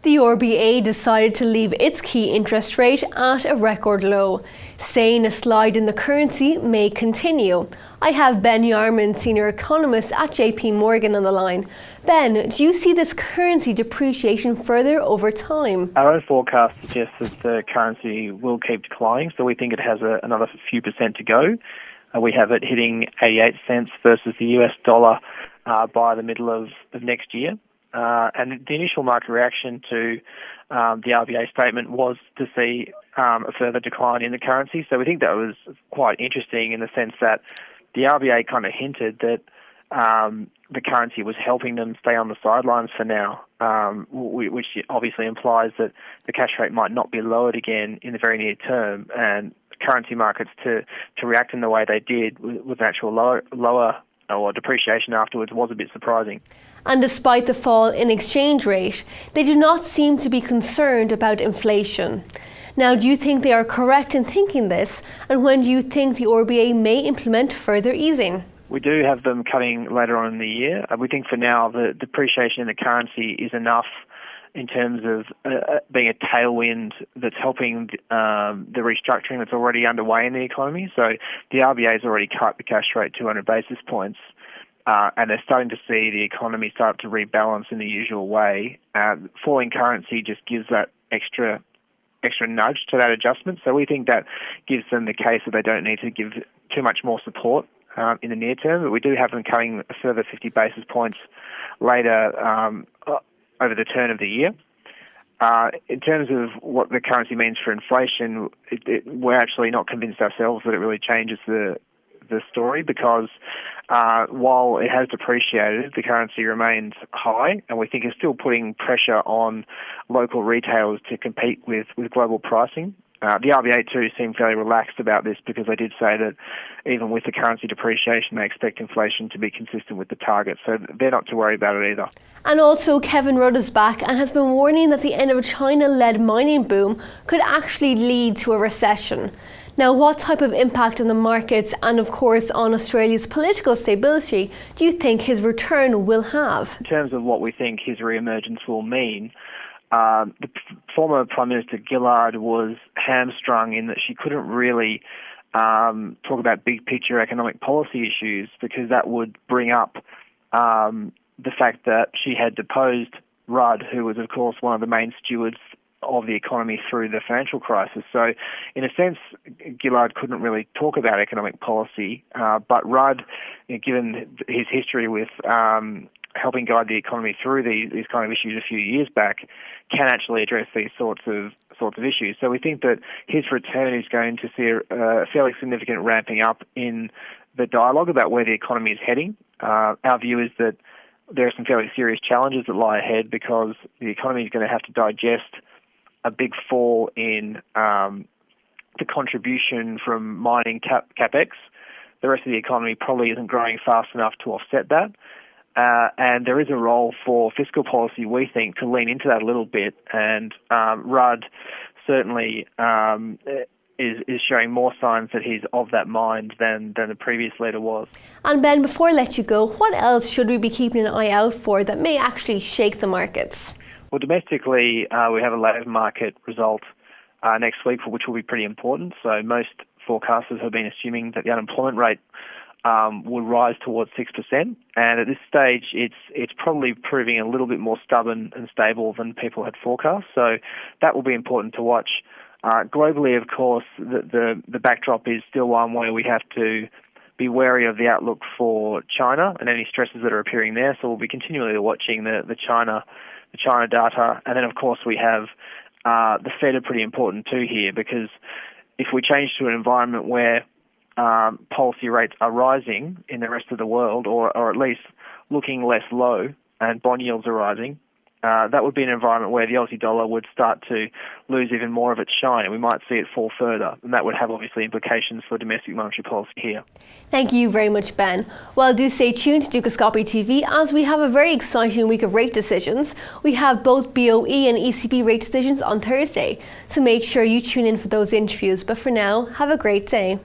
The RBA decided to leave its key interest rate at a record low, saying a slide in the currency may continue. I have Ben Jarman, Senior Economist at JP Morgan on the line. Ben, do you see this currency depreciation further over time? Our own forecast suggests that the currency will keep declining, so we think it has another few percent to go. We have it hitting 88 cents versus the US dollar by the middle of next year. And the initial market reaction to the RBA statement was to see a further decline in the currency. So we think that was quite interesting in the sense that the RBA kind of hinted that the currency was helping them stay on the sidelines for now, which obviously implies that the cash rate might not be lowered again in the very near term. And currency markets to react in the way they did with actual lower or depreciation afterwards was a bit surprising. And despite the fall in exchange rate, they do not seem to be concerned about inflation. Now, do you think they are correct in thinking this? And when do you think the RBA may implement further easing? We do have them cutting later on in the year. We think for now the depreciation in the currency is enough in terms of being a tailwind that's helping the restructuring that's already underway in the economy. So the RBA has already cut the cash rate 200 basis points. And they're starting to see the economy start to rebalance in the usual way. Falling currency just gives that extra nudge to that adjustment. So we think that gives them the case that they don't need to give too much more support in the near term. But we do have them cutting a further 50 basis points later over the turn of the year. In terms of what the currency means for inflation, we're actually not convinced ourselves that it really changes the story, because while it has depreciated, the currency remains high, and we think it's still putting pressure on local retailers to compete with global pricing. The RBA too seemed fairly relaxed about this, because they did say that even with the currency depreciation, they expect inflation to be consistent with the target, so they're not too worried about it either. And also, Kevin Rudd is back and has been warning that the end of a China-led mining boom could actually lead to a recession. Now, what type of impact on the markets and, of course, on Australia's political stability do you think his return will have? In terms of what we think his re-emergence will mean, the former Prime Minister Gillard was hamstrung in that she couldn't really talk about big-picture economic policy issues, because that would bring up the fact that she had deposed Rudd, who was, of course, one of the main stewards of the economy through the financial crisis. So, in a sense, Gillard couldn't really talk about economic policy, but Rudd, given his history with helping guide the economy through these kind of issues a few years back, can actually address these sorts of issues. So we think that his return is going to see a fairly significant ramping up in the dialogue about where the economy is heading. Our view is that there are some fairly serious challenges that lie ahead, because the economy is going to have to digest a big fall in the contribution from mining capex. The rest of the economy probably isn't growing fast enough to offset that. And there is a role for fiscal policy, we think, to lean into that a little bit. And Rudd certainly is showing more signs that he's of that mind than the previous leader was. And Ben, before I let you go, what else should we be keeping an eye out for that may actually shake the markets? Well, domestically, we have a labour market result next week, which will be pretty important. So most forecasters have been assuming that the unemployment rate will rise towards 6%, and at this stage, it's probably proving a little bit more stubborn and stable than people had forecast. So that will be important to watch. Globally, of course, the backdrop is still one where we have to be wary of the outlook for China and any stresses that are appearing there. So we'll be continually watching the China data. And then, of course, we have the Fed are pretty important too here, because if we change to an environment where policy rates are rising in the rest of the world, or at least looking less low, and bond yields are rising, that would be an environment where the Aussie dollar would start to lose even more of its shine, and we might see it fall further. And that would have obviously implications for domestic monetary policy here. Thank you very much, Ben. Well, do stay tuned to Dukascopy TV, as we have a very exciting week of rate decisions. We have both BOE and ECB rate decisions on Thursday, so make sure you tune in for those interviews. But for now, have a great day.